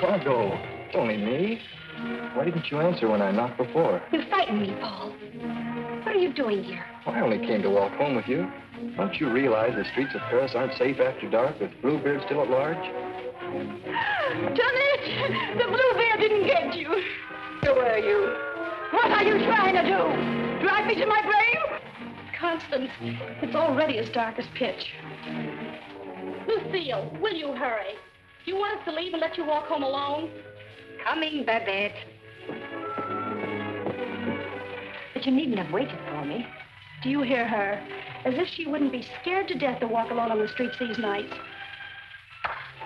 Margot, it's only me. Why didn't you answer when I knocked before? You frightened me, Paul. What are you doing here? I only came to walk home with you. Don't you realize the streets of Paris aren't safe after dark with Bluebeard still at large? Jeanette! The Bluebeard didn't get you. Where were you? What are you trying to do? Drag me to my grave? Constance, it's already as dark as pitch. Lucille, will you hurry? Do you want us to leave and let you walk home alone? Coming, Babette. But you needn't have waited for me. Do you hear her? As if she wouldn't be scared to death to walk alone on the streets these nights.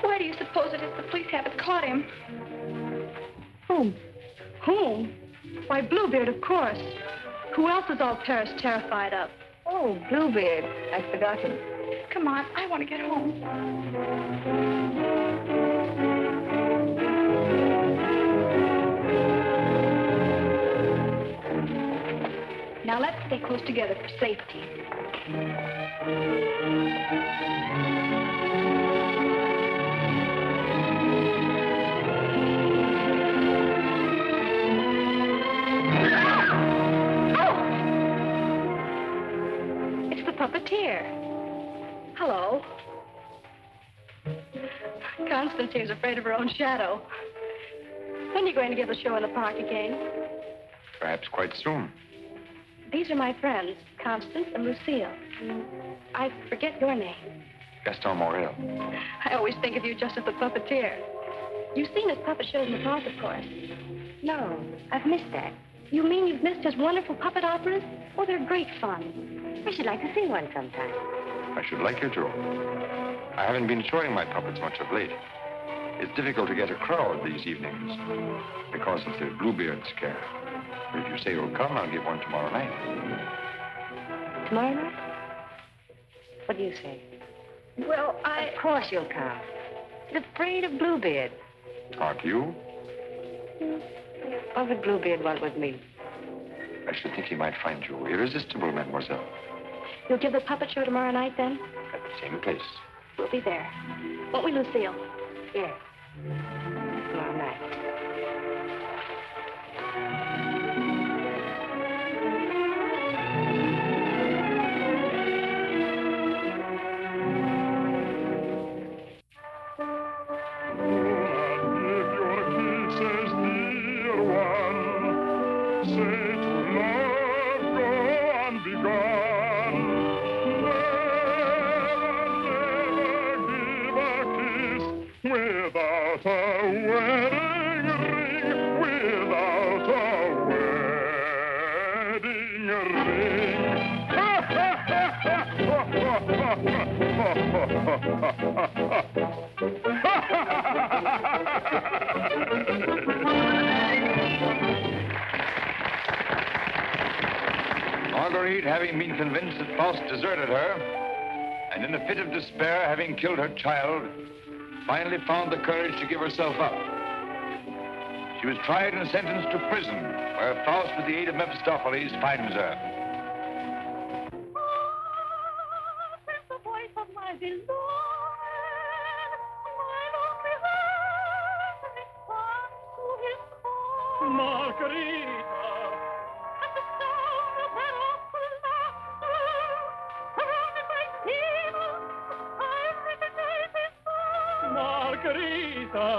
Why do you suppose it is the police haven't caught him? Whom? Whom? Why, Bluebeard, of course. Who else is all Paris terrified of? Oh, Bluebeard. I'd forgotten. Come on, I want to get home. Now let's stay close together for safety. It's the puppeteer. Hello. Constance here's afraid of her own shadow. When are you going to give a show in the park again? Perhaps quite soon. These are my friends, Constance and Lucille. I forget your name. Gaston Morel. I always think of you just as the puppeteer. You've seen his puppet shows in the park, of course. No, I've missed that. You mean you've missed his wonderful puppet operas? Oh, they're great fun. I should like to see one sometime. I should like you to. I haven't been showing my puppets much of late. It's difficult to get a crowd these evenings because of the Bluebeard scare. But if you say you'll come, I'll give one tomorrow night. Tomorrow night? What do you say? Well, Of course you'll come. She's afraid of Bluebeard. Aren't you? What would Bluebeard want with me? I should think he might find you irresistible, mademoiselle. You'll give the puppet show tomorrow night, then? At the same place. We'll be there. Won't we, Lucille? Yes. Tomorrow night. Without a wedding ring, without a wedding ring. Marguerite, having been convinced that Faust deserted her, and in a fit of despair, having killed her child, finally found the courage to give herself up. She was tried and sentenced to prison, where Faust, with the aid of Mephistopheles, finds her. It's the voice of my beloved, Margarita. At the sound of her awful laughter, surrounded by demons, I recognize his voice. Margarita.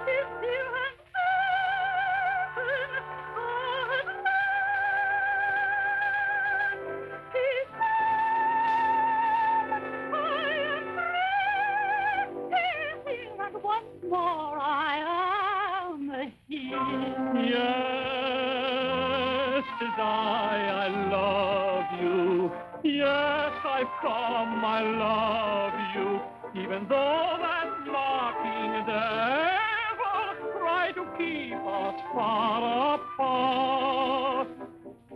His dear and heaven, God, his I am free, and once more I am here. Yes, 'tis I love you. Yes, I've come, I love you. Even though that mocking devil try to keep us far apart,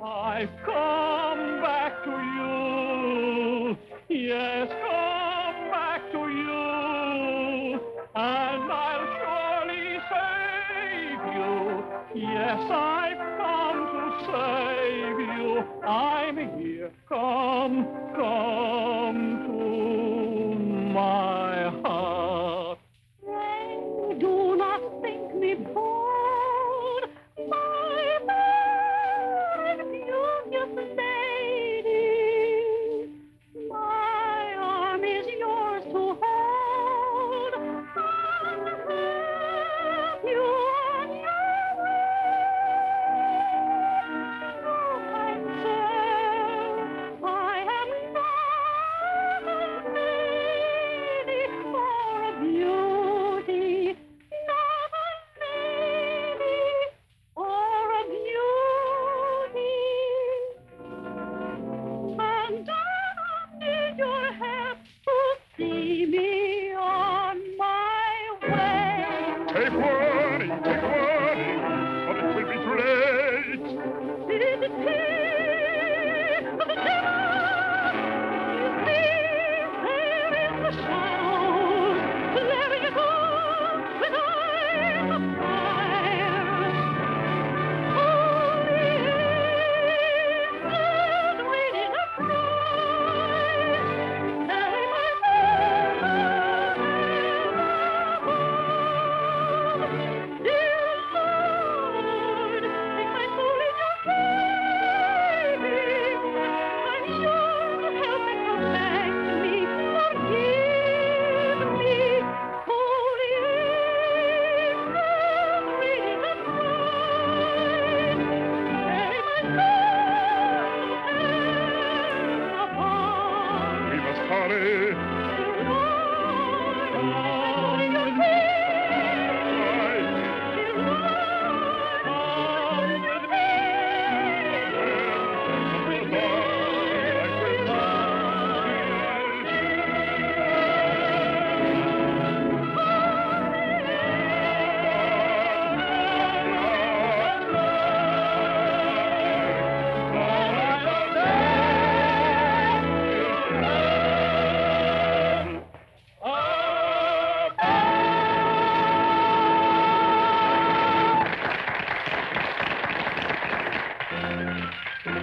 I've come back to you. Yes, come back to you. And I'll surely save you. Yes, I've come to save you. I'm here. Come to my heart. Pray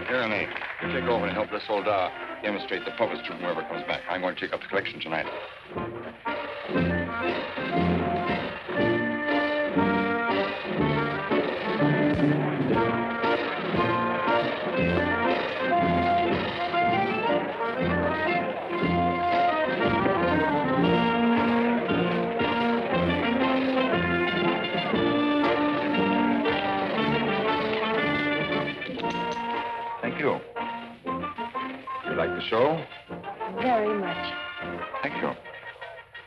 Here, Nate. You take over and help this old demonstrate the puppets to whoever comes back. I'm going to take up the collection tonight. Thank you. You like the show? Very much. Thank you.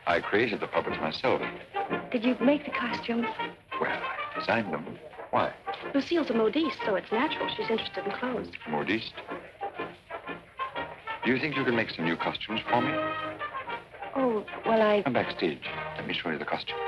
I created the puppets myself. Did you make the costumes? Well, I designed them. Why? Lucille's a modiste, so it's natural she's interested in clothes. Modiste? Do you think you can make some new costumes for me? Oh, well, Come backstage. Let me show you the costumes.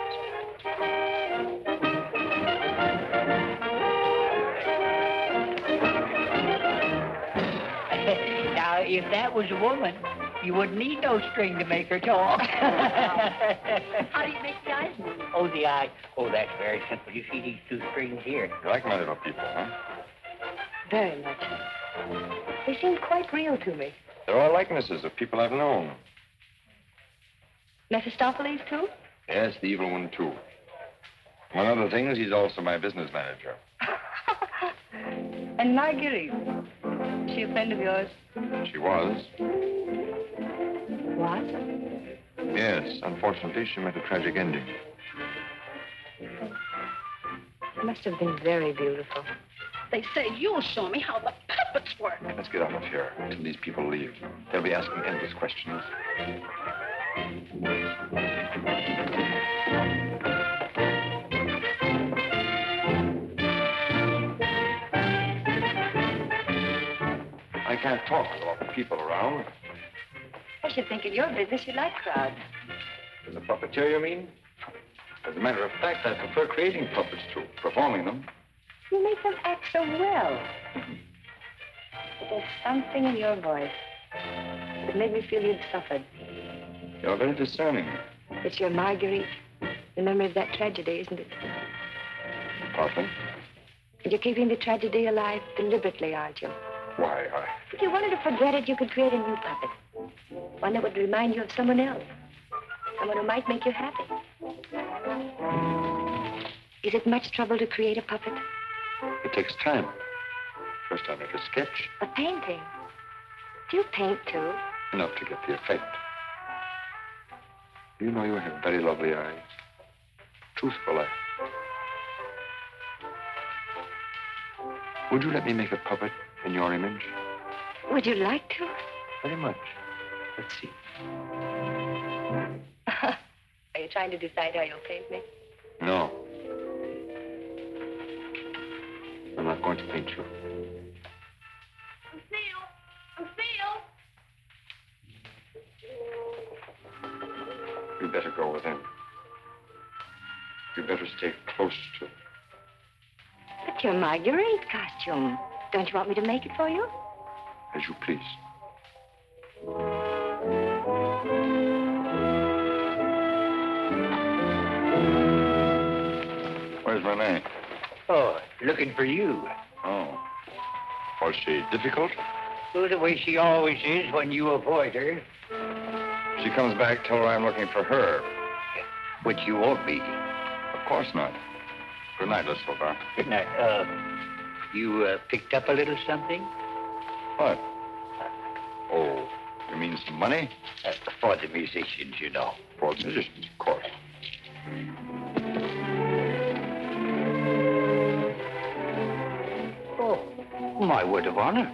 Now, if that was a woman, you wouldn't need no string to make her talk. How do you make the eyes move? Oh, the eye. Oh, that's very simple. You see these two strings here? You like my little people, huh? Very much. They seem quite real to me. They're all likenesses of people I've known. Mephistopheles, too? Yes, the evil one, too. Among other things, he's also my business manager. And Marguerite. Is she a friend of yours? She was. What? Yes, unfortunately, she met a tragic ending. It must have been very beautiful. They say you'll show me how the puppets work. Let's get out of here until these people leave. They'll be asking endless questions. I can't talk with a lot of people around. I should think in your business you like crowds. As a puppeteer, you mean? As a matter of fact, I prefer creating puppets to performing them. You make them act so well. But there's something in your voice that made me feel you'd suffered. You're very discerning. It's your Marguerite, the memory of that tragedy, isn't it? Partly. And you're keeping the tragedy alive deliberately, aren't you? Why, If you wanted to forget it, you could create a new puppet. One that would remind you of someone else. Someone who might make you happy. Is it much trouble to create a puppet? It takes time. First, I make a sketch. A painting? Do you paint, too? Enough to get the effect. You know you have very lovely eyes. Truthful eyes. Would you let me make a puppet in your image? Would you like to? Very much. Let's see. Are you trying to decide how you'll paint me? No. I'm not going to paint you. Lucille! You'd better go with him. You'd better stay close to... But your Marguerite costume. Don't you want me to make it for you? As you please. Where's Renee? Oh, looking for you. Oh. Was she difficult? Oh, the way she always is when you avoid her. She comes back, tell her I'm looking for her. Which you won't be. Of course not. Good night, Miss Silver. Good night. You picked up a little something? What? Oh, you mean some money? For the musicians, you know. For the musicians, of course. Oh, my word of honor.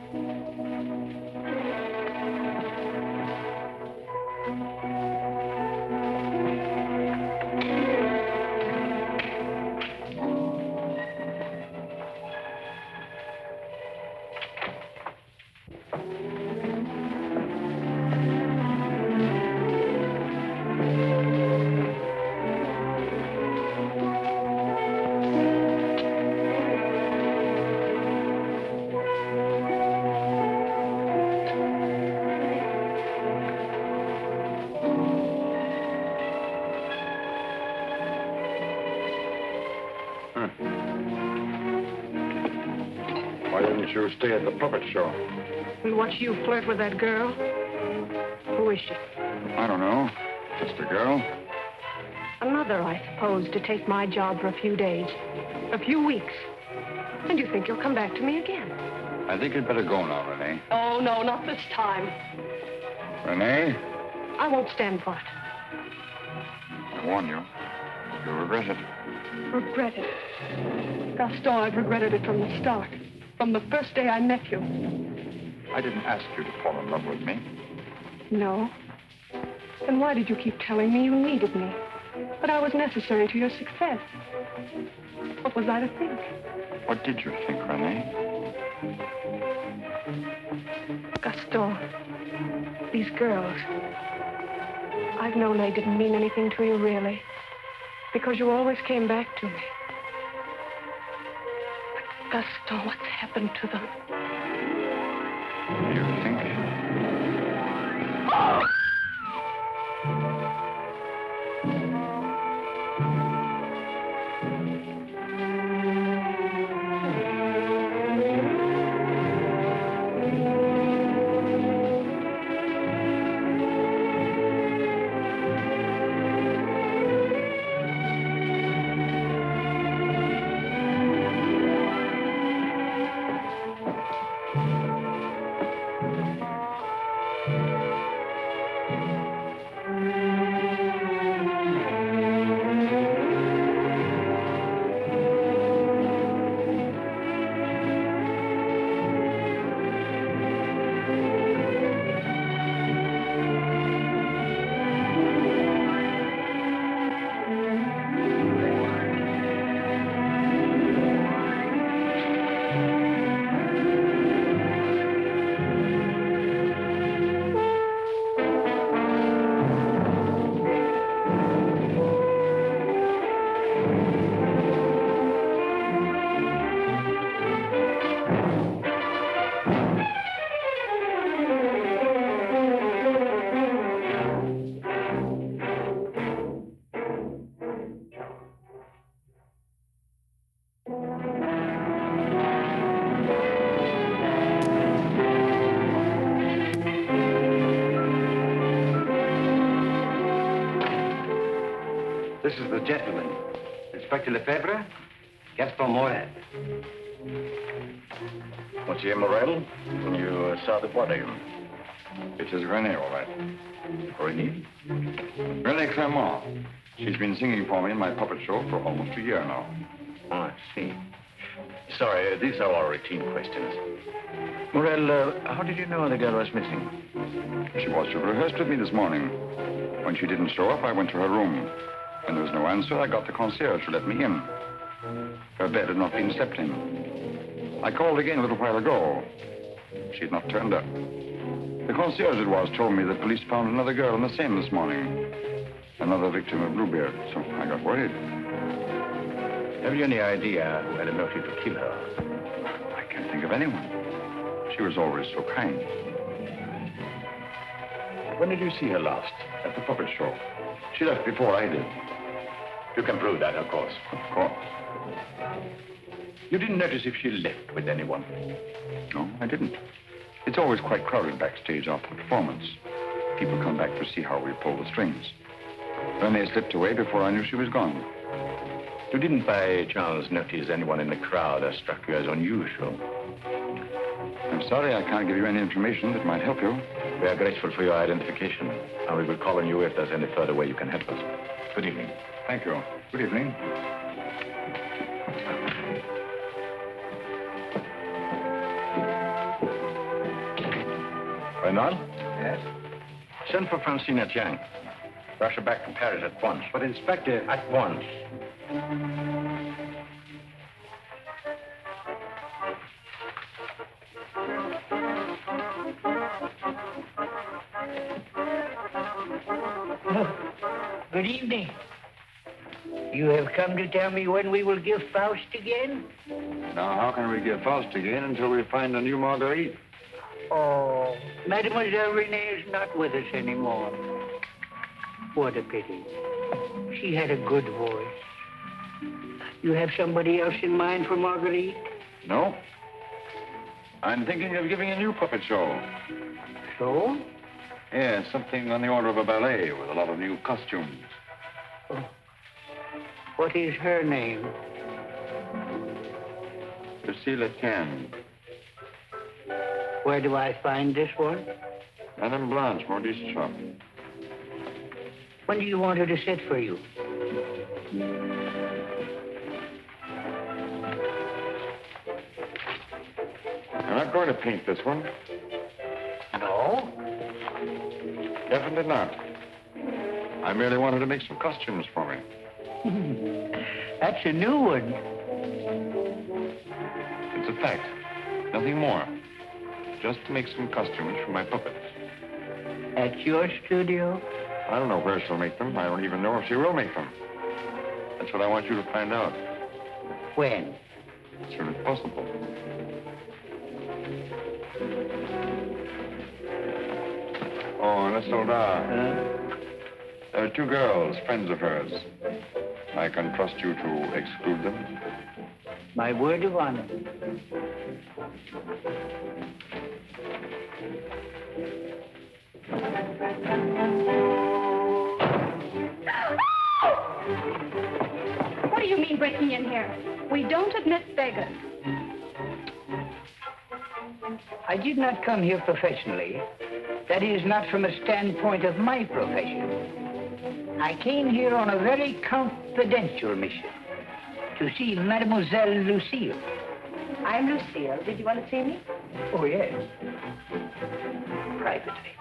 didn't you stay at the puppet show? And watch you flirt with that girl? Who is she? I don't know. Just a girl. Another, I suppose, to take my job for a few days. A few weeks. And you think you'll come back to me again? I think you'd better go now, Renee. Oh, no, not this time. Renee, I won't stand for it. I warn you. You'll regret it. Regret it. Gaston, I've regretted it from the start. From the first day I met you. I didn't ask you to fall in love with me. No. Then why did you keep telling me you needed me? That I was necessary to your success? What was I to think? What did you think, Renee? Gaston, these girls. I've known they didn't mean anything to you, really. Because you always came back to me. But Gaston, what's happened to them? You think? This is the gentleman. Inspector Lefebvre, Gaston Morel. Monsieur Morel? You saw the body. It is Renee, all right. Renee? Renee Clermont. She's been singing for me in my puppet show for almost a year now. Oh, I see. Sorry, these are all routine questions. Morel, how did you know the girl was missing? She was to have rehearsed with me this morning. When she didn't show up, I went to her room. When there was no answer, I got the concierge to let me in. Her bed had not been slept in. I called again a little while ago. She had not turned up. The concierge it was told me that police found another girl in the Seine this morning. Another victim of Bluebeard, so I got worried. Have you any idea who had a motive to kill her? I can't think of anyone. She was always so kind. When did you see her last? At the puppet show. She left before I did. You can prove that, of course. Of course. You didn't notice if she left with anyone? No, I didn't. It's always quite crowded backstage after the performance. People come back to see how we pull the strings. Renee slipped away before I knew she was gone. You didn't by chance notice anyone in the crowd that struck you as unusual? I'm sorry I can't give you any information that might help you. We are grateful for your identification, and we will call on you if there's any further way you can help us. Good evening. Thank you. Good evening. Reynald? Yes? Send for Francine Etienne. Rush her back to Paris at once. But, Inspector... At once. Good evening. You have come to tell me when we will give Faust again? Now, how can we give Faust again until we find a new Marguerite? Oh, Mademoiselle Renee is not with us anymore. What a pity. She had a good voice. You have somebody else in mind for Marguerite? No. I'm thinking of giving a new puppet show. So? Yeah, something on the order of a ballet with a lot of new costumes. Oh. What is her name? Lucille Can. Where do I find this one? Madame Blanche, Maurice's shop. When do you want her to sit for you? I'm not going to paint this one. No? Definitely not. I merely wanted to make some costumes for me. That's a new one. It's a fact. Nothing more. Just to make some costumes for my puppets. At your studio? I don't know where she'll make them. I don't even know if she will make them. That's what I want you to find out. When? As soon as possible. Oh, and Isolda. There are two girls, friends of hers. I can trust you to exclude them. My word of honor. What do you mean breaking in here? We don't admit beggars. I did not come here professionally. That is, not from a standpoint of my profession. I came here on a very confidential mission to see Mademoiselle Lucille. I'm Lucille. Did you want to see me? Oh, yes. Privately.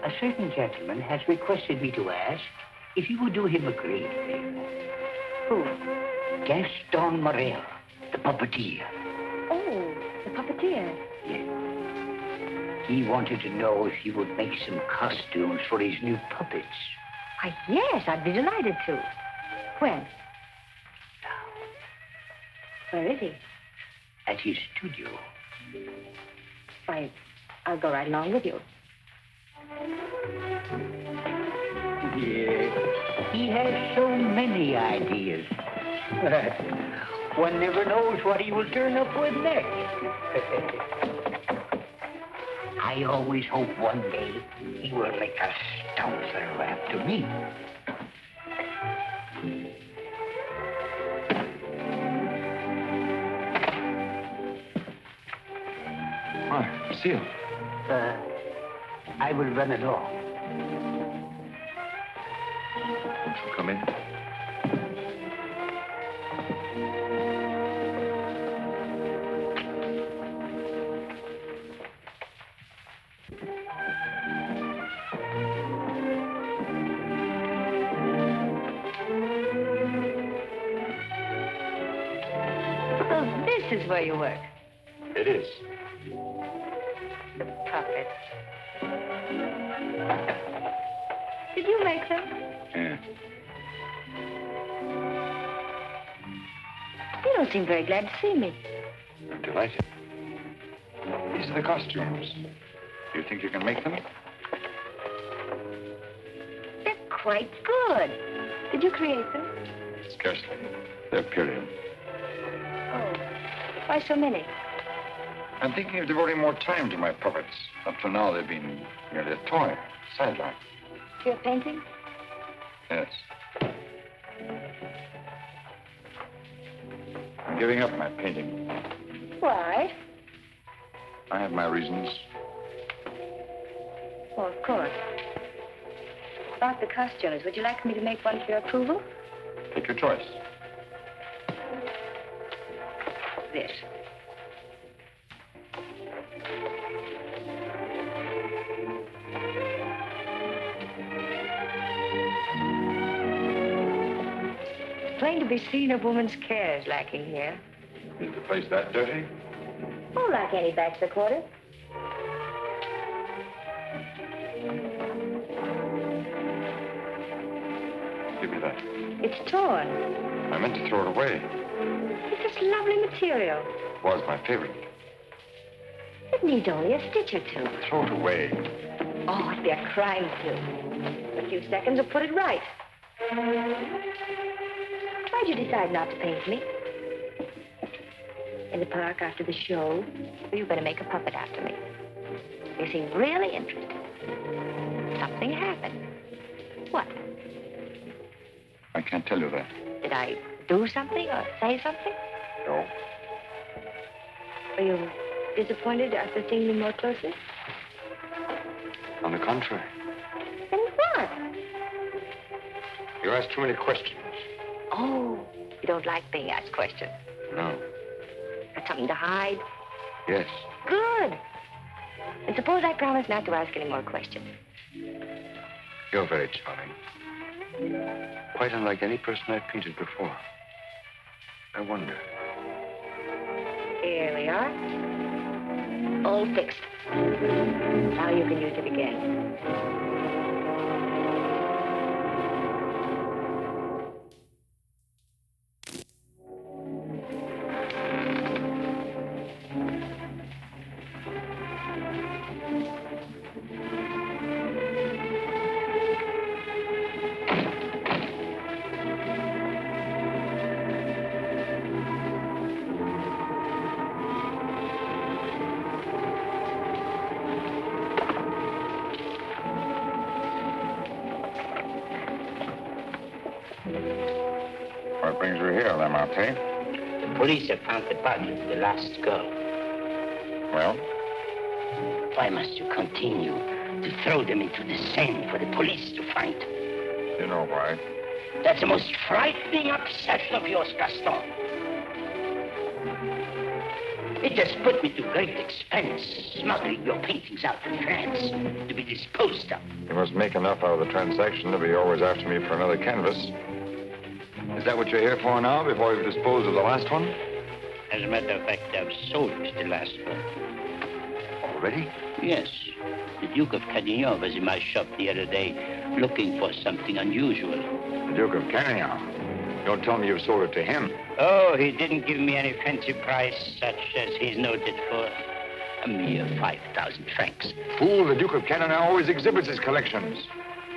A certain gentleman has requested me to ask if you would do him a great favor. Who? Gaston Morel, the puppeteer. Oh, the puppeteer. Yes. He wanted to know if you would make some costumes for his new puppets. Why, yes, I'd be delighted to. When? Where is he? At his studio. Why, I'll go right along with you. Yes. He has so many ideas. One never knows what he will turn up with next. I always hope one day he will make a stoutler after me. Hi, Lucille. I will run along. Won't you come in? So this is where you work. It is. The puppets. Did you make them? Yeah. You don't seem very glad to see me. I'm delighted. These are the costumes. Do you think you can make them? They're quite good. Did you create them? Scarcely. They're period. Oh, why so many? I'm thinking of devoting more time to my puppets. Up to now, they've been merely a toy, sideline. You're painting? Yes. I'm giving up my painting. Why? I have my reasons. Oh, of course. About the costumes, would you like me to make one for your approval? Take your choice. This. Plain to be seen a woman's care is lacking here. Is the place that dirty? Oh, like any bachelor quarter. Give me that. It's torn. I meant to throw it away. It's this lovely material. It was my favorite. It needs only a stitch or two. Throw it away. Oh, it'd be a crime to. A few seconds will put it right. Why'd you decide not to paint me? In the park after the show, were you going to make a puppet after me? You seemed really interested. Something happened. What? I can't tell you that. Did I do something or say something? No. Were you disappointed after seeing me more closely? On the contrary. Then what? You ask too many questions. Oh, you don't like being asked questions. No. Got something to hide? Yes. Good. And suppose I promise not to ask any more questions. You're very charming. Quite unlike any person I've painted before. I wonder. Here we are. All fixed. Now you can use it again. What brings you here, Lamarté? The police have found the body of the last girl. Well? Why must you continue to throw them into the Seine for the police to find? You know why. That's the most frightening obsession of yours, Gaston. It has put me to great expense, smuggling your paintings out to France to be disposed of. You must make enough out of the transaction to be always after me for another canvas. Is that what you're here for now, before you've disposed of the last one? As a matter of fact, I've sold the last one. Already? Yes. The Duke of Cadignan was in my shop the other day looking for something unusual. The Duke of Cadignan? Don't tell me you've sold it to him. Oh, he didn't give me any fancy price, such as he's noted for. A mere 5,000 francs. Fool, the Duke of Cadignan always exhibits his collections.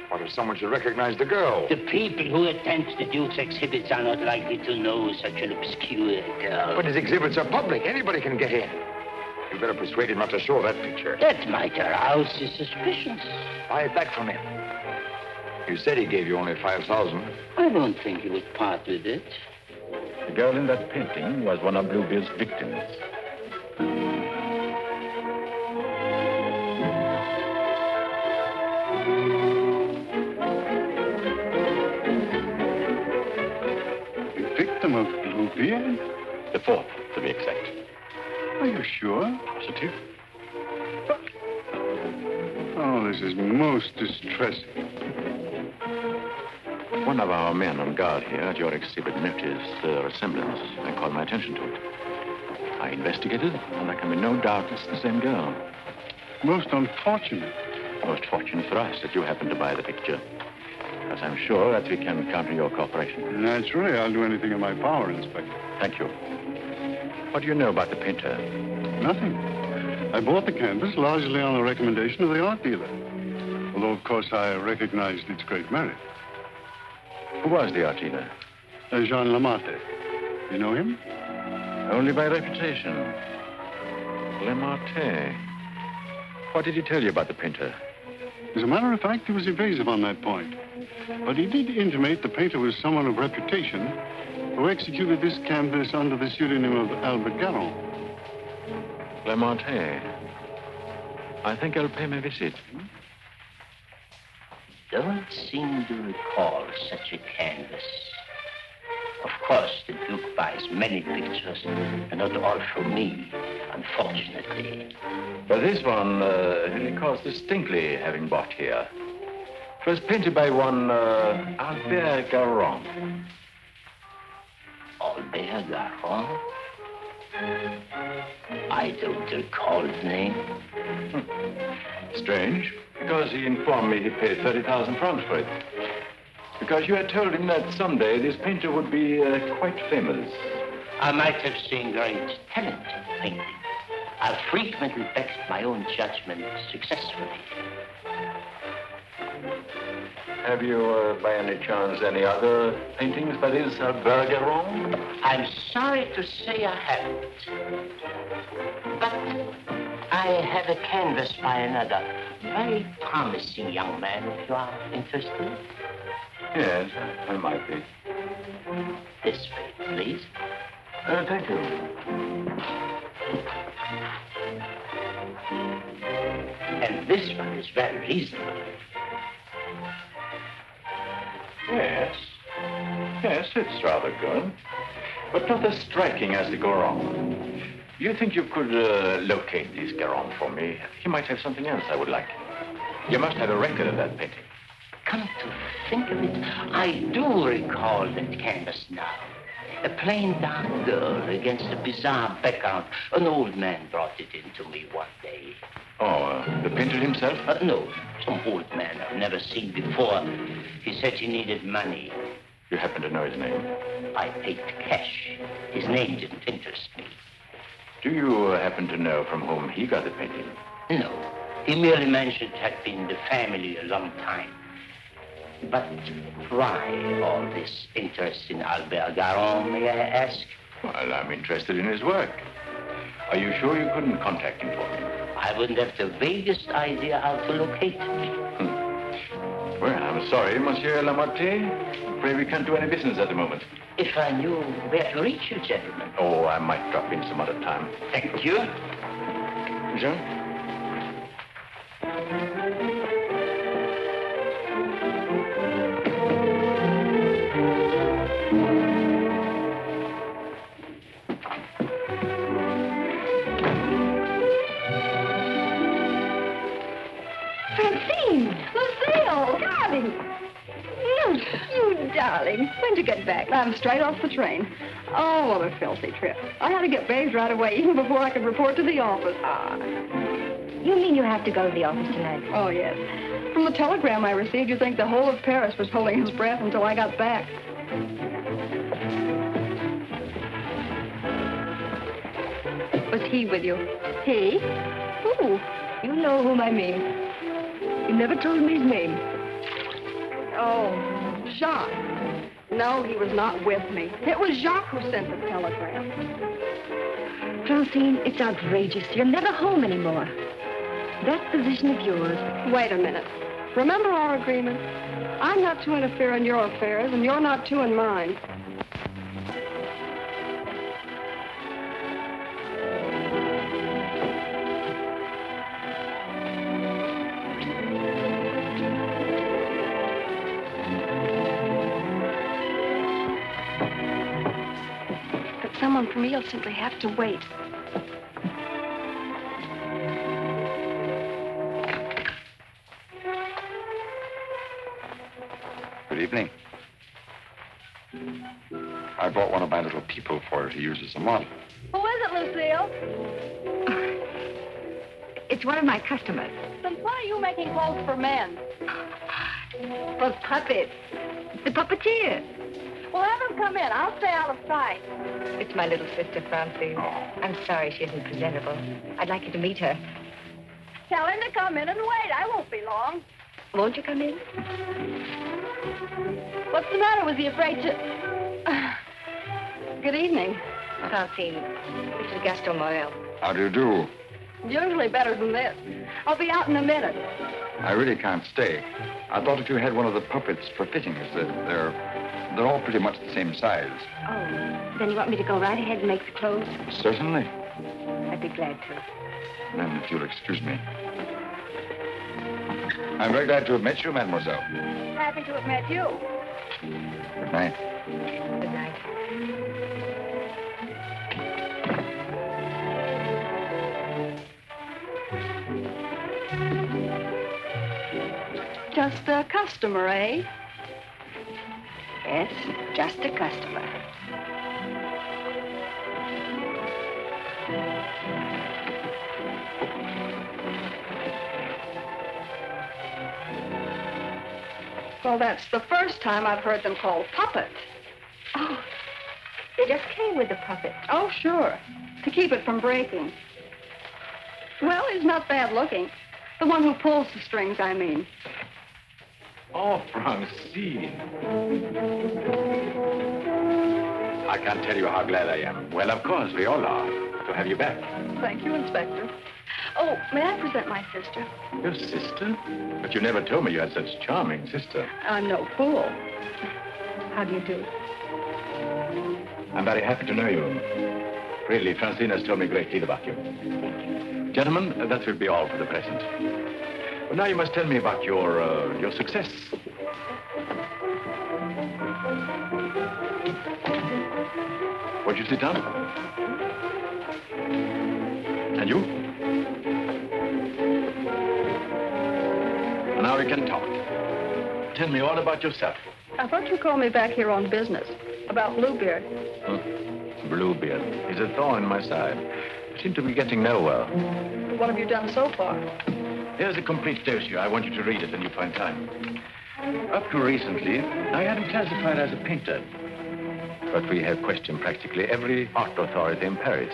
What if someone should recognize the girl? The people who attend the Duke's exhibits are not likely to know such an obscure girl. But his exhibits are public. Anybody can get in. You better persuade him not to show that picture. That might arouse his suspicions. Buy it back from him. You said he gave you only 5,000. I don't think he would part with it. The girl in that painting was one of Bluebeard's victims. A victim of Bluebeard? The fourth, to be exact. Are you sure? Positive. Oh, this is most distressing. One of our men on guard here at your exhibit noticed the resemblance and called my attention to it. I investigated, and there can be no doubt it's the same girl. Most unfortunate. Most fortunate for us that you happened to buy the picture. As I'm sure that we can count on your cooperation. Naturally, I'll do anything in my power, Inspector. Thank you. What do you know about the painter? Nothing. I bought the canvas largely on the recommendation of the art dealer. Although, of course, I recognized its great merit. Who was the art dealer? Jean Lamarté. You know him? Only by reputation. Lamarté. What did he tell you about the painter? As a matter of fact, he was evasive on that point. But he did intimate the painter was someone of reputation who executed this canvas under the pseudonym of Albert Garron. Lamarté. I think I'll pay my visit. Don't seem to recall such a canvas. Of course, the Duke buys many pictures, and not all from me, unfortunately. But this one, he recalls distinctly having bought here. It was painted by one Albert Garron. Albert Garron? I don't recall the name. Strange, because he informed me he paid 30,000 francs for it. Because you had told him that someday this painter would be quite famous. I might have seen great talent in painting. I've frequently backed my own judgment successfully. Have you, by any chance, any other paintings by this Bergeron? I'm sorry to say I haven't. But I have a canvas by another very promising young man, if you are interested. Yes, I might be. This way, please. Thank you. And this one is very reasonable. Yes. Yes, it's rather good. But not as striking as the Goron. Do you think you could locate this Goron for me? He might have something else I would like. You must have a record of that painting. Come to think of it, I do recall that canvas now. A plain dark girl against a bizarre background. An old man brought it in to me one day. Oh, the painter himself? No, some old man I've never seen before. He said he needed money. You happen to know his name? I paid cash. His name didn't interest me. Do you happen to know from whom he got the painting? No, he merely mentioned it had been the family a long time. But why all this interest in Albert Garon, may I ask? Well, I'm interested in his work. Are you sure you couldn't contact him for me? I wouldn't have the vaguest idea how to locate him. Well, I'm sorry, Monsieur Lamotte. Afraid we can't do any business at the moment. If I knew where to reach you, gentlemen. Oh, I might drop in some other time. Thank you. Jean? You darling. When'd you get back? I'm straight off the train. Oh, what a filthy trip. I had to get bathed right away, even before I could report to the office. You mean you have to go to the office tonight? Oh, yes. From the telegram I received, you'd think the whole of Paris was holding his breath until I got back. Was he with you? He? Who? You know whom I mean. You never told me his name. Oh, Jacques. No, he was not with me. It was Jacques who sent the telegram. Francine, it's outrageous. You're never home anymore. That position of yours. Wait a minute. Remember our agreement? I'm not to interfere in your affairs, and you're not to in mine. Someone for me will simply have to wait. Good evening. I brought one of my little people for her to use as a model. Who is it, Lucille? It's one of my customers. Then why are you making clothes for men? For puppets. The puppeteer. Well, have him come in. I'll stay out of sight. It's my little sister, Francine. I'm sorry she isn't presentable. I'd like you to meet her. Tell him to come in and wait. I won't be long. Won't you come in? What's the matter? Was he afraid to... Good evening. Francine, this is Gaston Morel. How do you do? Usually better than this. I'll be out in a minute. I really can't stay. I thought if you had one of the puppets for fittings, they're all pretty much the same size. Oh, then you want me to go right ahead and make the clothes? Certainly. I'd be glad to. Then, if you'll excuse me. I'm very glad to have met you, mademoiselle. Happy to have met you. Good night. Good night. Just a customer, eh? Yes, just a customer. Well, that's the first time I've heard them called puppets. Oh, they just came with the puppet. Oh, sure. To keep it from breaking. Well, he's not bad looking. The one who pulls the strings, I mean. Oh, Francine. I can't tell you how glad I am. Well, of course, we all are, to have you back. Thank you, Inspector. Oh, may I present my sister? Your sister? But you never told me you had such a charming sister. I'm no fool. How do you do? I'm very happy to know you. Really, Francine has told me a great deal about you. Gentlemen, that will be all for the present. Well, now you must tell me about your success. Won't you sit down? And you? And now we can talk. Tell me all about yourself. I thought you called me back here on business. About Bluebeard. Bluebeard. He's a thorn in my side. I seem to be getting nowhere. What have you done so far? Here's a complete dossier. I want you to read it when you find time. Up to recently, I had him classified as a painter. But we have questioned practically every art authority in Paris.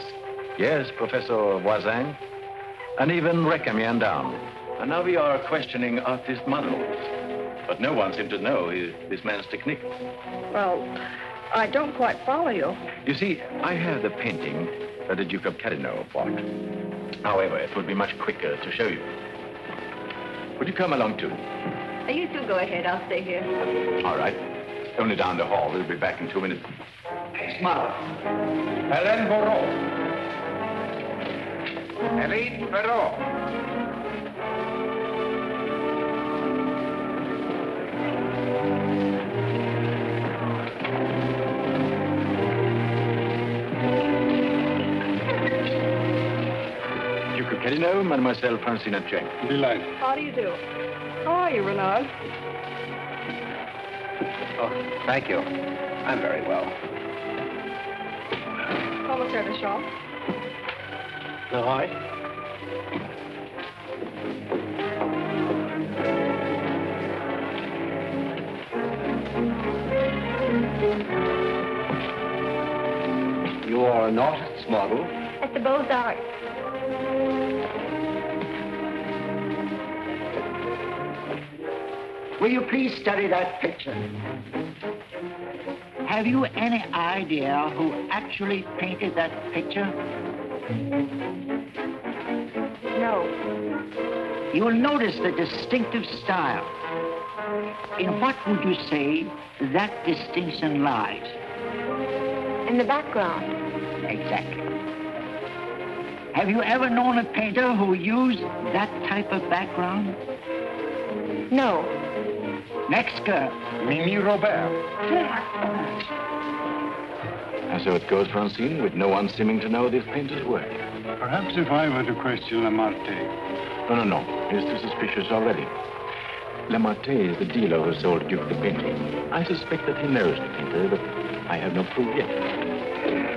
Yes, Professor Voisin, and even Recamier down. And now we are questioning artist models. But no one seems to know this man's technique. Well, I don't quite follow you. You see, I have the painting that the Duke of Carignan bought. However, it would be much quicker to show you. Would you come along too? You two go ahead. I'll stay here. All right. Only down the hall. We'll be back in 2 minutes. Smile. Hélène Moreau. Hélène Perrault. Duke of Carignan, Mademoiselle Francine Cheng. Delighted. How do you do? How are you, Renard? Oh, thank you. I'm very well. Comment service shop. Leroy? You are an artist's model? At the Beaux-Arts. Will you please study that picture? Have you any idea who actually painted that picture? No. You will notice the distinctive style. In what would you say that distinction lies? In the background. Exactly. Have you ever known a painter who used that type of background? No. Next girl. Mimi Robert. And so it goes, Francine, with no one seeming to know this painter's work. Perhaps if I were to question Lamartine. No. He's too suspicious already. Lamartine is the dealer who sold Duke the painting. I suspect that he knows the painter, but I have no proof yet.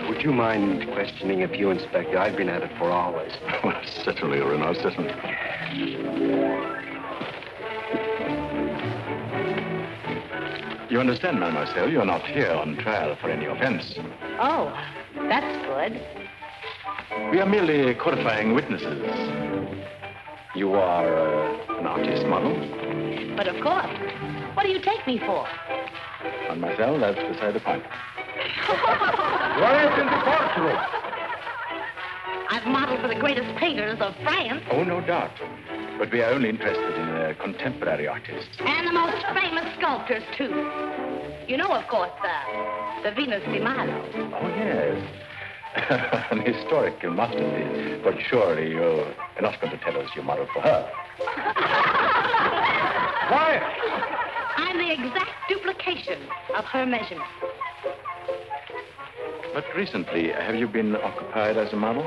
Would you mind questioning a few, Inspector? I've been at it for hours. Well, certainly, Renard, certainly. You understand, mademoiselle, you're not here on trial for any offense. Oh, that's good. We are merely qualifying witnesses. You are an artist model? But of course. What do you take me for? Mademoiselle, that's beside the point. Right in the courtroom. I've modeled for the greatest painters of France. Oh, no doubt. But we are only interested in contemporary artists. And the most famous sculptors, too. You know, of course, the Venus de Milo. Oh, yes. An historical masterpiece. But surely you're not going to tell us you modeled for her. Quiet. I'm the exact duplication of her measurements. But recently, have you been occupied as a model?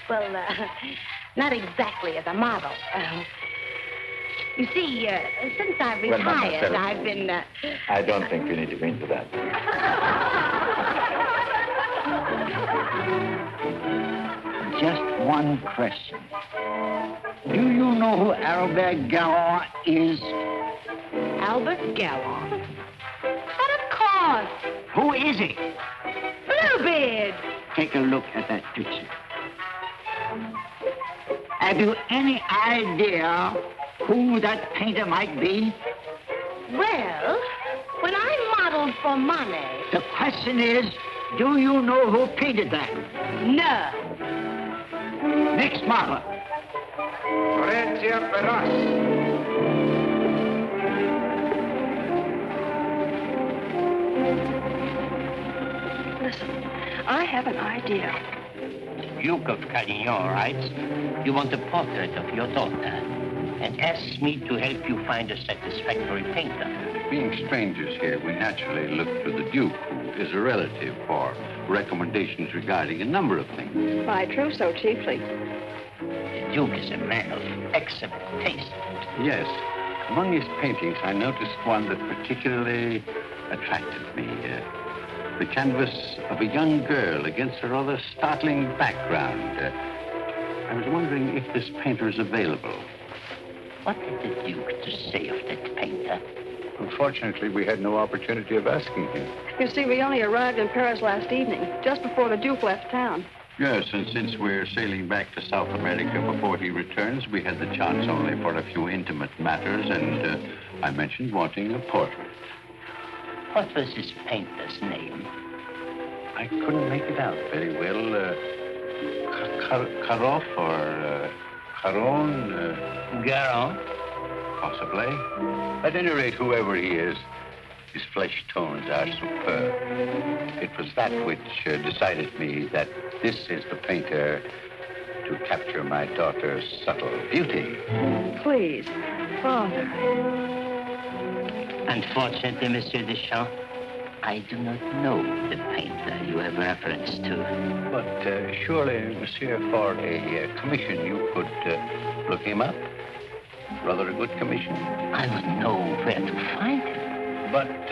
Well, not exactly as a model. You see, since I've Well, retired, mademoiselle, I've been... I don't think we need to go into that. Just one question. Do you know who Albert Galland is? Albert Galland? But of course. Who is he? Bluebeard. Take a look at that picture. Have you any idea who that painter might be? Well, when I modeled for money... The question is, do you know who painted that? No. Next model. Listen, I have an idea. Duke of Carignan writes, you want a portrait of your daughter and asks me to help you find a satisfactory painter. Being strangers here, we naturally look to the Duke, who is a relative, for recommendations regarding a number of things. My trousseau, chiefly. The Duke is a man of excellent taste. Yes. Among his paintings, I noticed one that particularly attracted me. The canvas of a young girl against a rather startling background. I was wondering if this painter is available. What did the Duke to say of that painter? Unfortunately, we had no opportunity of asking him. You see, we only arrived in Paris last evening, just before the Duke left town. Yes, and since we're sailing back to South America before he returns, we had the chance only for a few intimate matters, and I mentioned wanting a portrait. What was this painter's name? I couldn't make it out very well. Karoff or Caron? Garon? Possibly. At any rate, whoever he is, his flesh tones are superb. It was that which decided me that this is the painter to capture my daughter's subtle beauty. Please, Father. Unfortunately, Monsieur Deschamps, I do not know the painter you have reference to. But surely, Monsieur, for a commission, you could look him up. Rather a good commission. I would know where to find him. But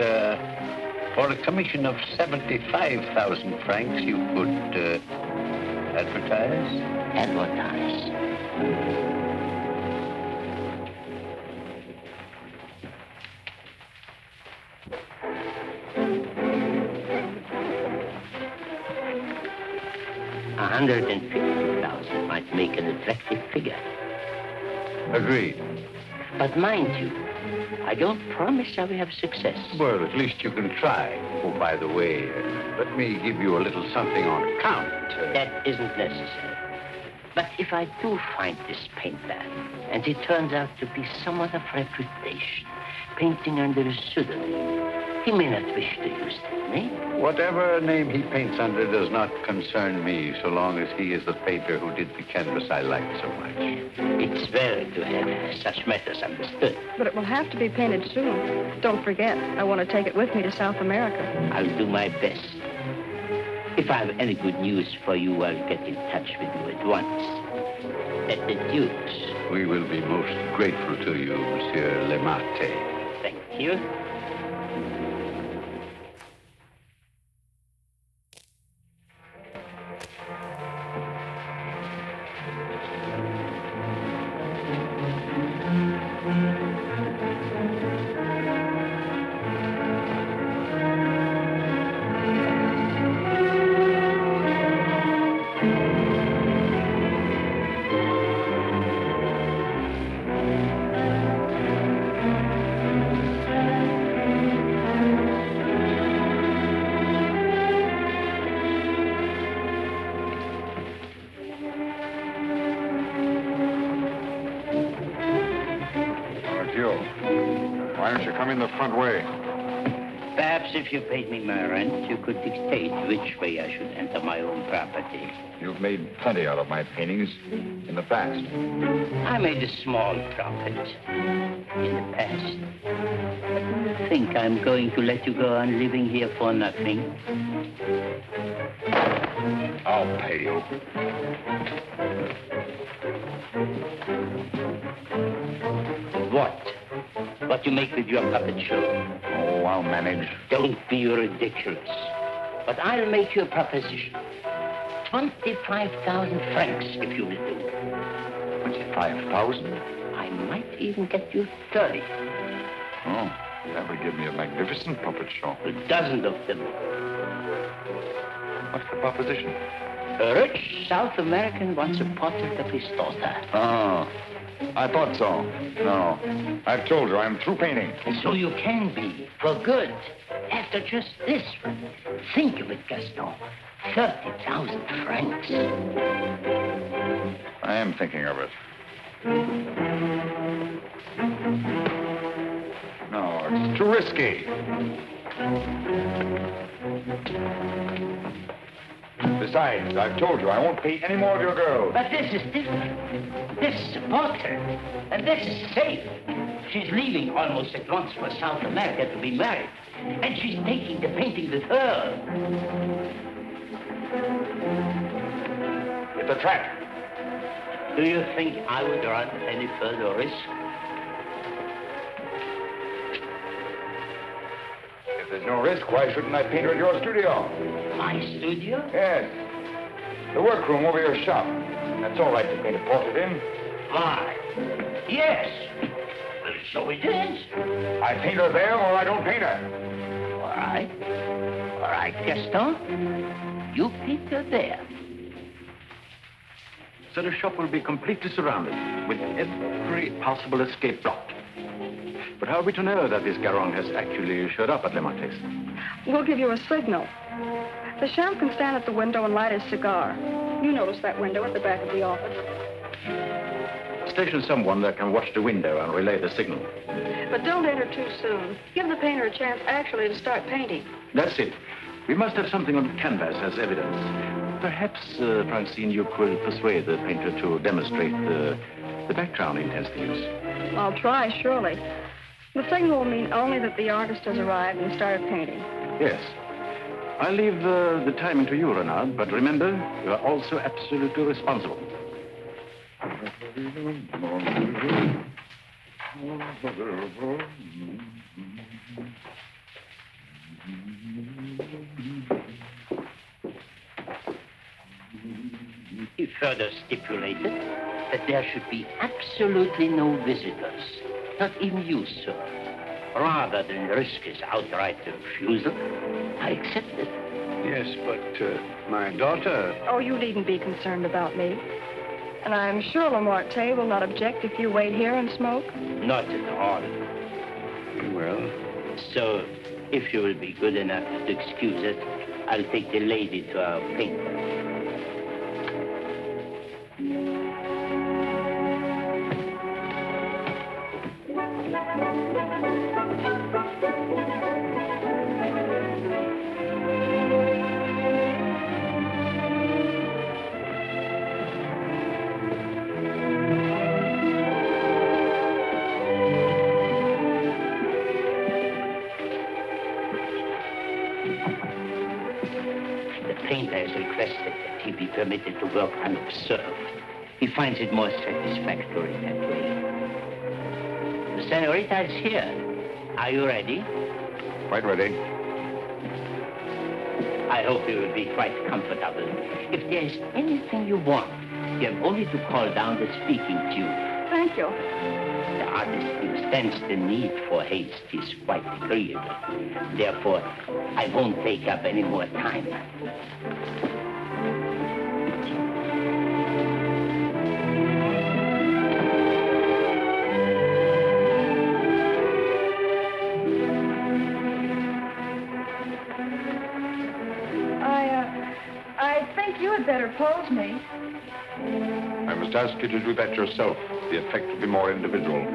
for a commission of 75,000 francs, you could advertise? Advertise? 150,000 might make an attractive figure. Agreed. But mind you, I don't promise I will have success. Well, at least you can try. Oh, by the way, let me give you a little something on account. That isn't necessary. But if I do find this painter, and he turns out to be someone of reputation, painting under a pseudonym, he may not wish to use that name. Whatever name he paints under does not concern me, so long as he is the painter who did the canvas I like so much. It's well to have such matters understood. But it will have to be painted soon. Don't forget, I want to take it with me to South America. I'll do my best. If I have any good news for you, I'll get in touch with you at once. At the Duke's. We will be most grateful to you, Monsieur Lemarte. Thank you. Why don't you come in the front way? Perhaps if you paid me my rent, you could dictate which way I should enter my own property. You've made plenty out of my paintings in the past. I made a small profit in the past. But do you think I'm going to let you go on living here for nothing? I'll pay you. What you make with your puppet show? Oh, I'll manage. Don't be ridiculous. But I'll make you a proposition. 25,000 francs, if you will do. 25,000? I might even get you 30. Oh, that would give me a magnificent puppet show. A dozen of them. What's the proposition? A rich South American wants a portrait of his daughter. Oh, I thought so. No. I've told her I'm through painting. So you can be, for good. After just this. Think of it, Gaston. 30,000 francs. I am thinking of it. No, it's too risky. Besides, I've told you I won't pay any more of your girls. But this is different. This is a portrait. And this is safe. She's leaving almost at once for South America to be married. And she's taking the painting with her. It's a trap. Do you think I would run any further risk? If there's no risk, why shouldn't I paint her in your studio? My studio? Yes. The workroom over your shop. That's all right to paint a portrait in. Why? Yes. Well, so it is. I paint her there or I don't paint her. All right. All right, Gaston. You paint her there. So the shop will be completely surrounded with every possible escape blocked. But how are we to know that this Garron has actually showed up at Le Marquis? We'll give you a signal. The champ can stand at the window and light his cigar. You notice that window at the back of the office. Station someone that can watch the window and relay the signal. But don't enter too soon. Give the painter a chance actually to start painting. That's it. We must have something on canvas as evidence. Perhaps, Francine, you could persuade the painter to demonstrate the background he intends to use. I'll try, surely. The signal will mean only that the artist has arrived and started painting. Yes. I'll leave the timing to you, Renard, but remember, you are also absolutely responsible. He further stipulated that there should be absolutely no visitors, not even you, sir. Rather than risk his outright refusal, I accepted. Yes, but my daughter... Oh, you needn't be concerned about me. And I'm sure Lamarté will not object if you wait here and smoke. Not at all. Well, So, if you will be good enough to excuse us, I'll take the lady to our painter. Permitted to work unobserved. He finds it more satisfactory that way. The senorita is here. Are you ready? Quite ready. I hope you will be quite comfortable. If there is anything you want, you have only to call down the speaking tube. Thank you. The artist understands the need for haste is quite agreeable. Therefore, I won't take up any more time. Better pose me. I must ask you to do that yourself. The effect will be more individual.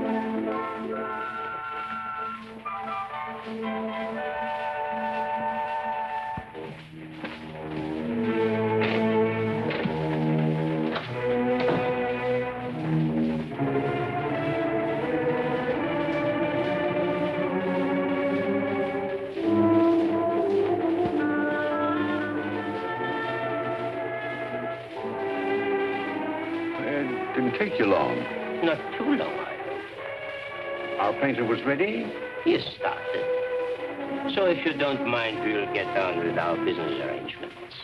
Take you long. Not too long. Our painter was ready? He has started. So if you don't mind, we'll get on with our business arrangements.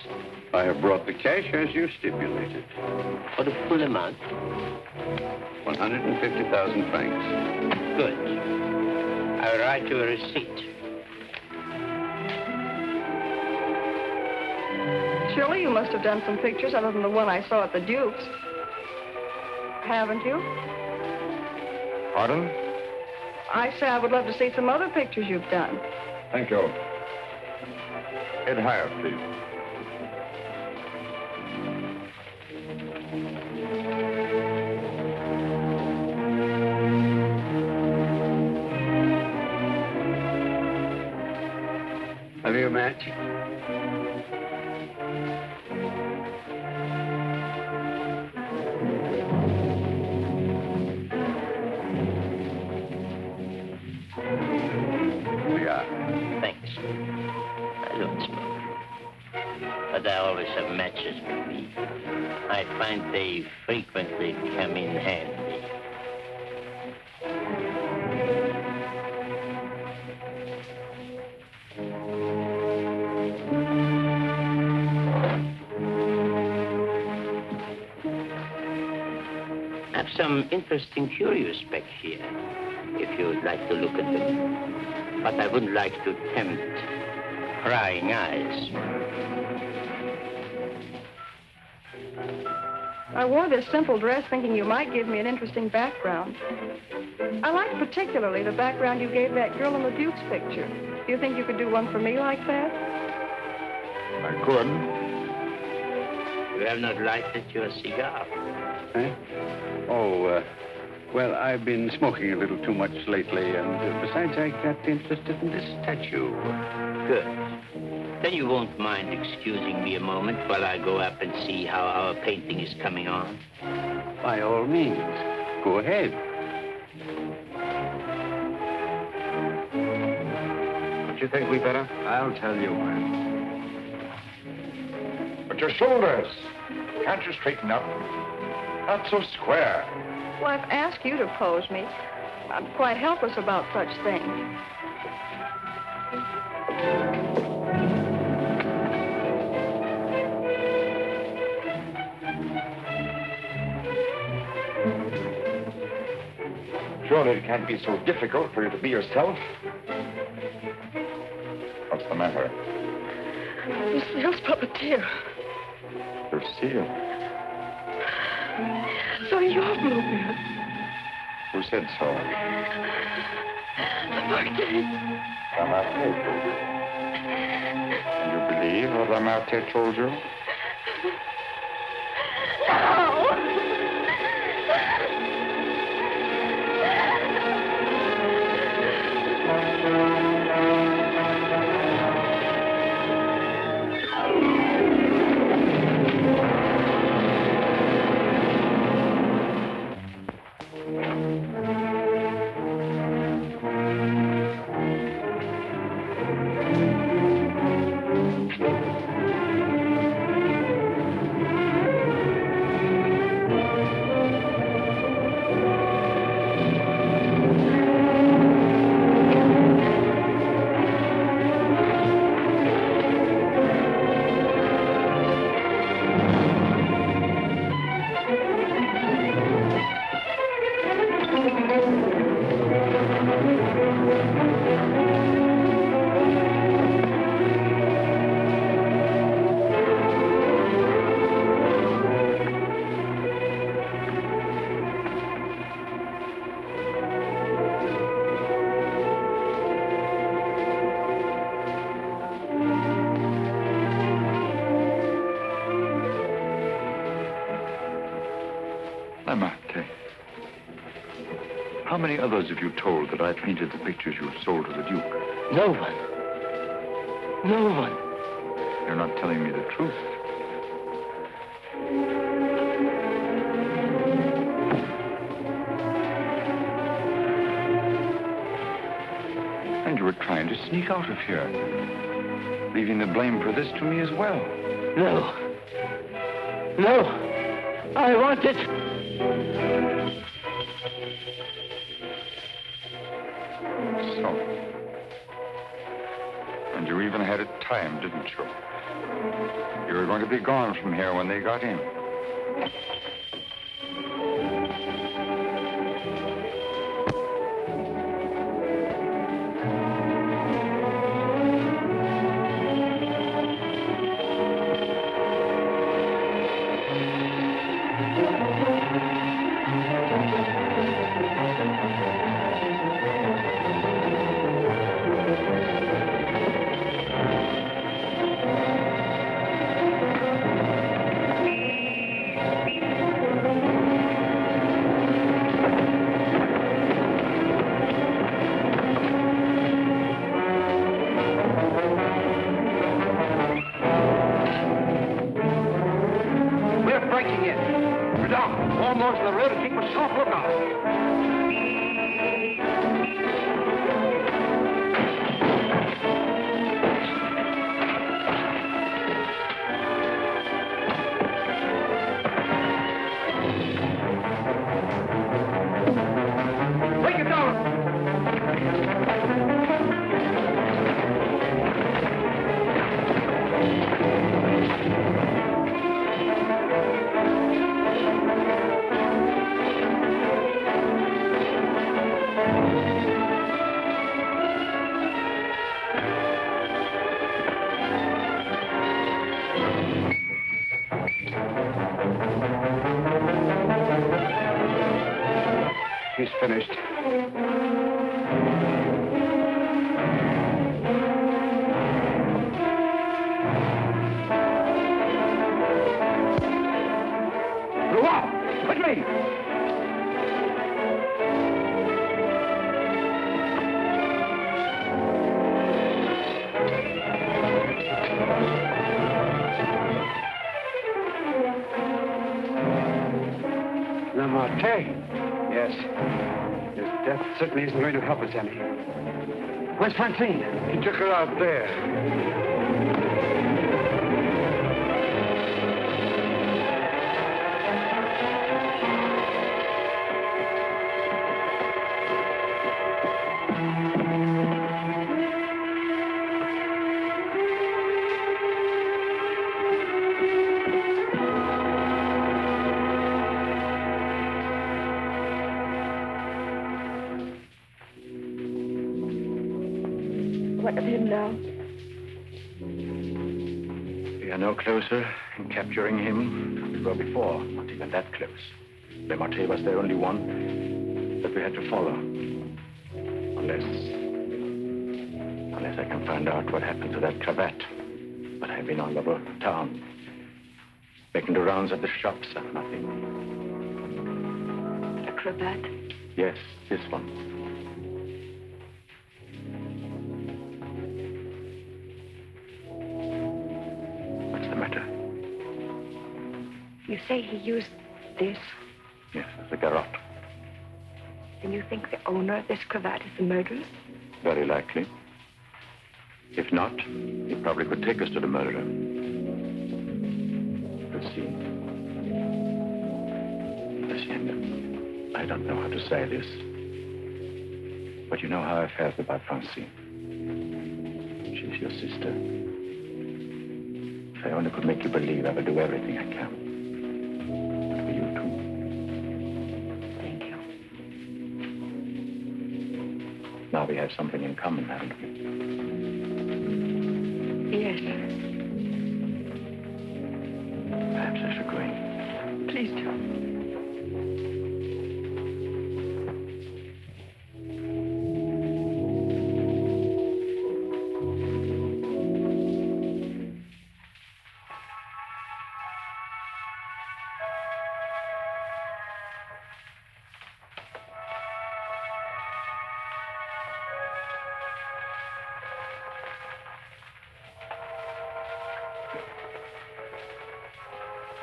I have brought the cash as you stipulated. For the full amount? 150,000 francs. Good. I'll write you a receipt. Surely you must have done some pictures other than the one I saw at the Duke's. Haven't you? Pardon? I say I would love to see some other pictures you've done. Thank you. Head higher, please. Have you a match? Thanks. I don't smoke. But I always have matches with me. I find they frequently come in handy. I have some interesting curios back here, if you would like to look at them. But I wouldn't like to tempt prying eyes. I wore this simple dress thinking you might give me an interesting background. I like particularly the background you gave that girl in the Duke's picture. Do you think you could do one for me like that? I could. You have not lighted your cigar. Eh? Oh, well, I've been smoking a little too much lately, and besides, I got interested in this statue. Good. Then you won't mind excusing me a moment while I go up and see how our painting is coming on? By all means, go ahead. Don't you think we better? I'll tell you when. But your shoulders. Can't you straighten up? Not so square. Well, I've asked you to pose me. I'm quite helpless about such things. Surely it can't be so difficult for you to be yourself. What's the matter? Lucille's puppeteer. Lucille. So you're Bluebeard. Who said so? Marquette. Lamartine. And you believe what Lamartine told you? Lamartine. How many others have you told that I painted the pictures you have sold to the Duke? No one. No one. You're not telling me the truth. And you were trying to sneak out of here, leaving the blame for this to me as well. No. No. I want it. So. And you even had it timed, didn't you? You were going to be gone from here when they got in. doors in the rear to keep a sharp lookout. Break it down! He's finished. Go on! With me! Lamarté? Yes. His death certainly isn't going to help us any. Where's Francine? He took her out there. What of him now? We are no closer in capturing him than we were before. Not even that close. Lamarté was the only one that we had to follow. Unless I can find out what happened to that cravat. But I've been all over town, making the rounds at the shops and nothing. The cravat? Yes, this one. What's the matter? You say he used this? Yes, the garrote. Then you think the owner of this cravat is the murderer? Very likely. If not, he probably could take us to the murderer. We'll see. Hacienda, I don't know how to say this, but you know how I felt about Francine. She's your sister. If I only could make you believe, I will do everything I can. And for you, too. Thank you. Now we have something in common, haven't we? Yes. Perhaps I should go in. Please do.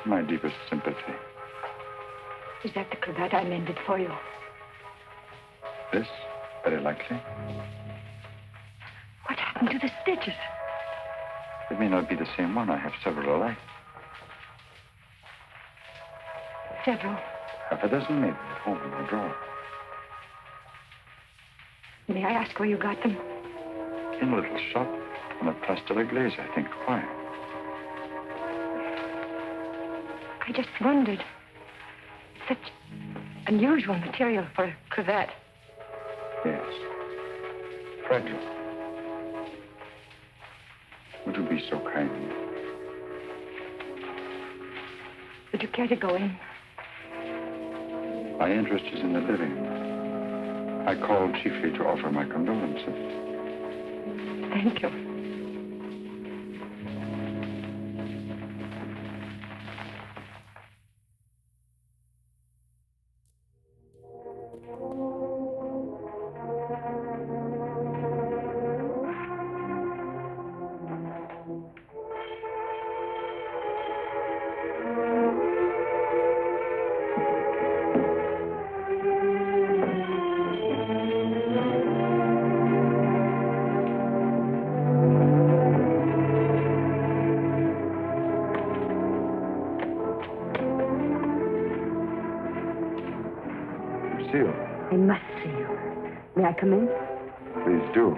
My deepest sympathy. Is that the cravat I mended for you? This? Very likely. What happened to the stitches? It may not be the same one. I have several alike. Several. Half a dozen, maybe, at home in my drawer. May I ask where you got them? In a little shop on a Place de l'Église, I think. Why? I just wondered. Such unusual material for a cravat. Yes. Fragile. Would you be so kind? Would you care to go in? My interest is in the living. I called chiefly to offer my condolences. Thank you. I come in? Please do.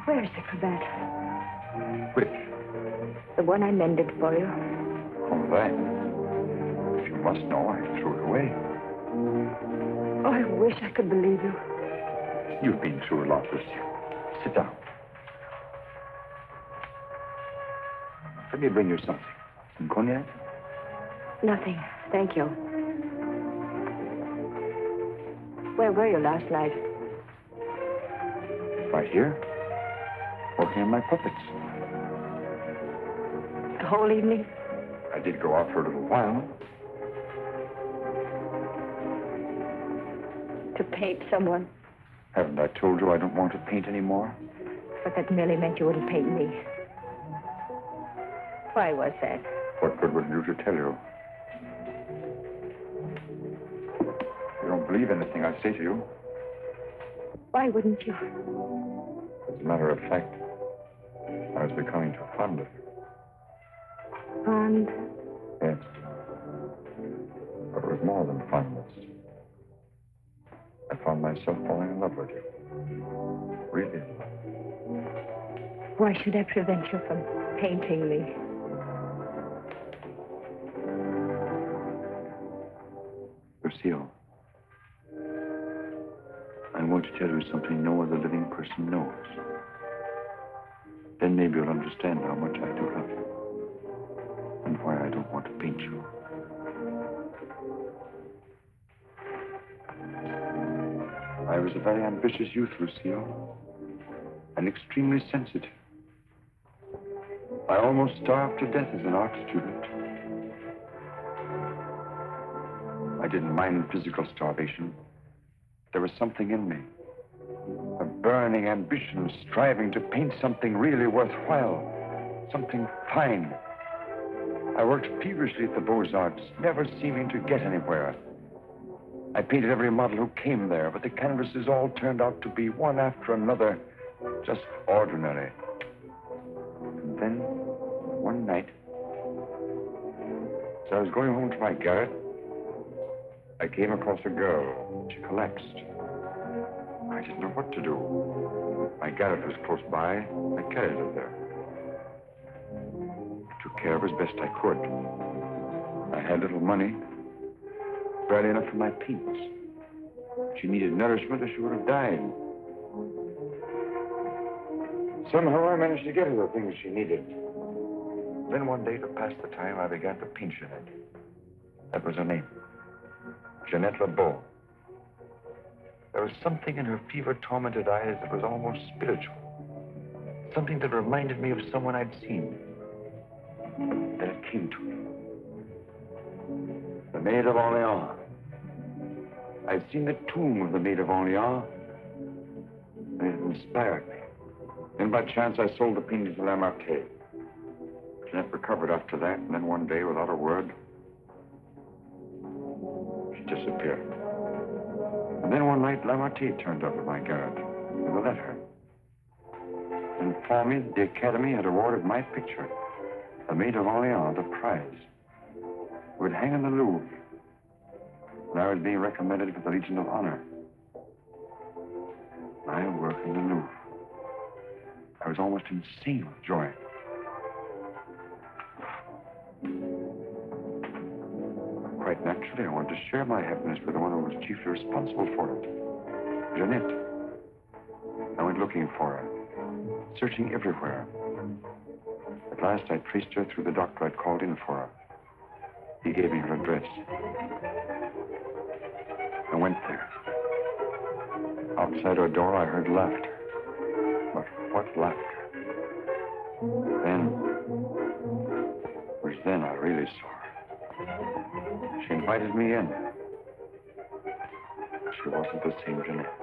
Where's the cravat? Which? The one I mended for you. Oh, that. If you must know, I threw it away. Oh, I wish I could believe you. You've been through a lot, Lucy. Sit down. Let me bring you something. Some cognac? Nothing. Thank you. Where were you last night? Right here. Working on my puppets. The whole evening? I did go out for a little while. To paint someone. Haven't I told you I don't want to paint anymore? But that merely meant you wouldn't paint me. Why was that? What good would it do to tell you? You don't believe anything I say to you. Why wouldn't you? As a matter of fact, I was becoming too fond of you. Fond? Yes. But it was more than fondness. I found myself falling in love with you. Really in love. Why should I prevent you from painting me? Lucille, I want to tell you something no other living person knows. Then maybe you'll understand how much I do love you. And why I don't want to paint you. I was a very ambitious youth, Lucille. And extremely sensitive. I almost starved to death as an art student. I didn't mind physical starvation. There was something in me. A burning ambition, striving to paint something really worthwhile. Something fine. I worked feverishly at the Beaux-Arts, never seeming to get anywhere. I painted every model who came there, but the canvases all turned out to be one after another, just ordinary. And then, one night, as I was going home to my garret, I came across a girl. She collapsed. I didn't know what to do. My garret was close by. I carried her there. I took care of her as best I could. I had little money, barely enough for my paints. She needed nourishment or she would have died. Somehow I managed to get her the things she needed. Then one day, to pass the time, I began to paint Jeanette. That was her name. Jeanette LeBeau. There was something in her fever-tormented eyes that was almost spiritual. Something that reminded me of someone I'd seen. Then it came to me. The Maid of Orleans. I'd seen the tomb of the Maid of Orleans, and it inspired me. Then by chance I sold the painting to Lamartine. Jeanette recovered after that, and then one day, without a word, she disappeared. And then one night, Lamartine turned up at my garret with a letter. And informed me that the Academy had awarded my picture, the Maid of Orleans, the prize. It would hang in the Louvre. And I was being recommended for the Legion of Honor. My work in the Louvre. I was almost insane with joy. Quite naturally, I wanted to share my happiness with the one who was chiefly responsible for it. Jeanette. I went looking for her, searching everywhere. At last, I traced her through the doctor I'd called in for her. He gave me her address. I went there. Outside her door, I heard laughter. But what laughter? Then, it was then I really saw her. She invited me in. She wasn't the same Jeanette.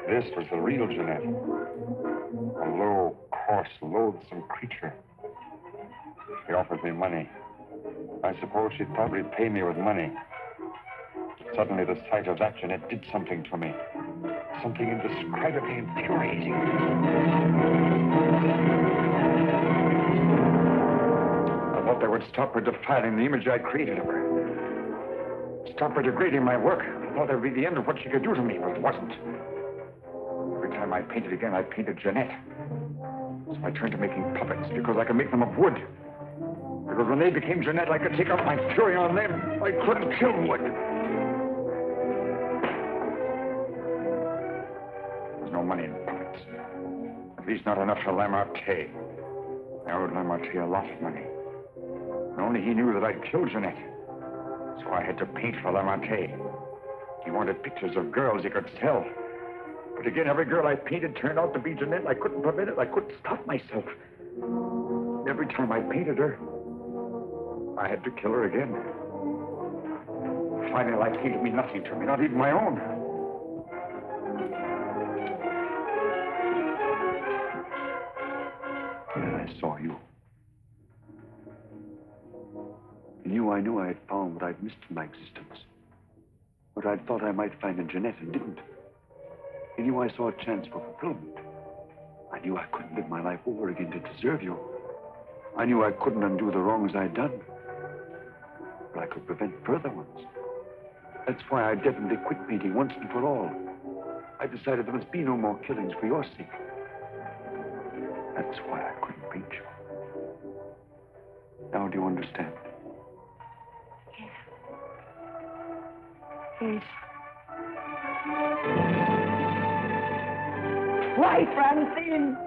This was the real Jeanette. A low, coarse, loathsome creature. She offered me money. I suppose she'd probably pay me with money. Suddenly, the sight of that Jeanette did something to me. Something indescribably infuriating. I thought that would stop her defiling the image I'd created of her. Stop her degrading my work. I thought that would be the end of what she could do to me, but it wasn't. Every time I painted again, I painted Jeanette. So I turned to making puppets because I could make them of wood. Because when they became Jeanette, I could take out my fury on them. I couldn't kill wood. There's no money in puppets. At least not enough for Lamarté. I owed Lamarté a lot of money. And only he knew that I'd killed Jeanette. So I had to paint for Lamarté. He wanted pictures of girls he could sell. But again, every girl I painted turned out to be Jeanette. I couldn't prevent it. I couldn't stop myself. Every time I painted her, I had to kill her again. Finally, life came to mean nothing to me, not even my own. And I saw you. In you, I knew I had found what I'd missed in my existence. What I'd thought I might find in Jeanette and didn't. In you, I saw a chance for fulfillment. I knew I couldn't live my life over again to deserve you. I knew I couldn't undo the wrongs I'd done. But I could prevent further ones. That's why I definitely quit painting once and for all. I decided there must be no more killings for your sake. That's why I couldn't paint you. Now do you understand? Yes. Why, Francine?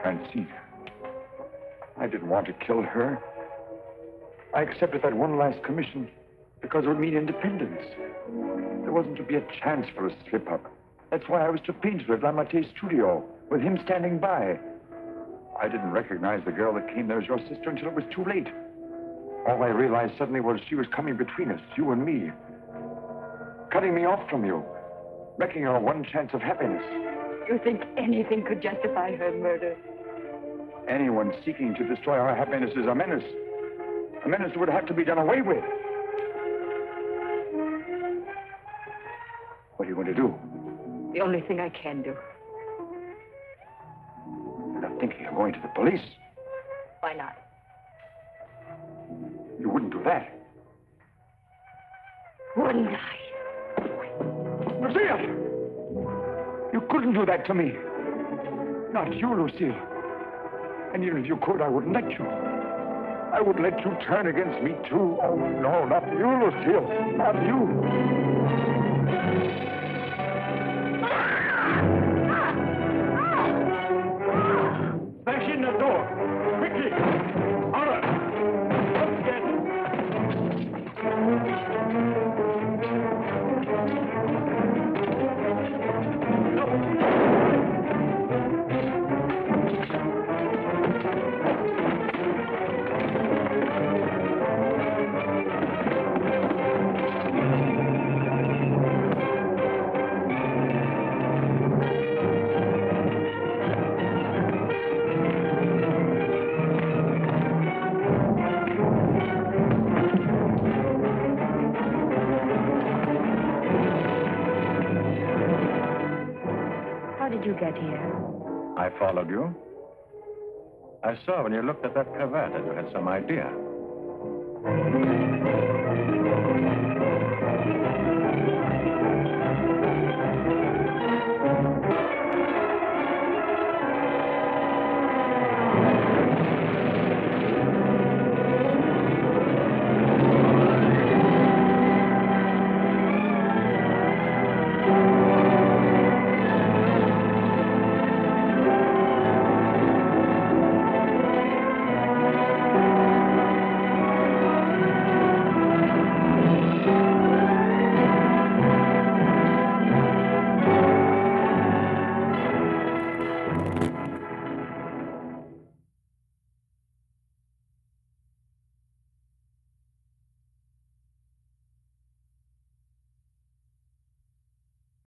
Francine. I didn't want to kill her. I accepted that one last commission because it would mean independence. There wasn't to be a chance for a slip-up. That's why I was to paint her at Lamarté's studio, with him standing by. I didn't recognize the girl that came there as your sister until it was too late. All I realized suddenly was she was coming between us, you and me. Cutting me off from you. Wrecking our one chance of happiness. You think anything could justify her murder? Anyone seeking to destroy our happiness is a menace. A menace that would have to be done away with. What are you going to do? The only thing I can do. You're not thinking of going to the police. Why not? You wouldn't do that. Wouldn't I? Lucille! You couldn't do that to me. Not you, Lucille. And even if you could, I wouldn't let you. I wouldn't let you turn against me, too. Oh, no, not you, Lucille. Not you. Smash in the door. Quickly. Ulmer. Don't get How did you get here? I followed you. I saw when you looked at that cravat that you had some idea.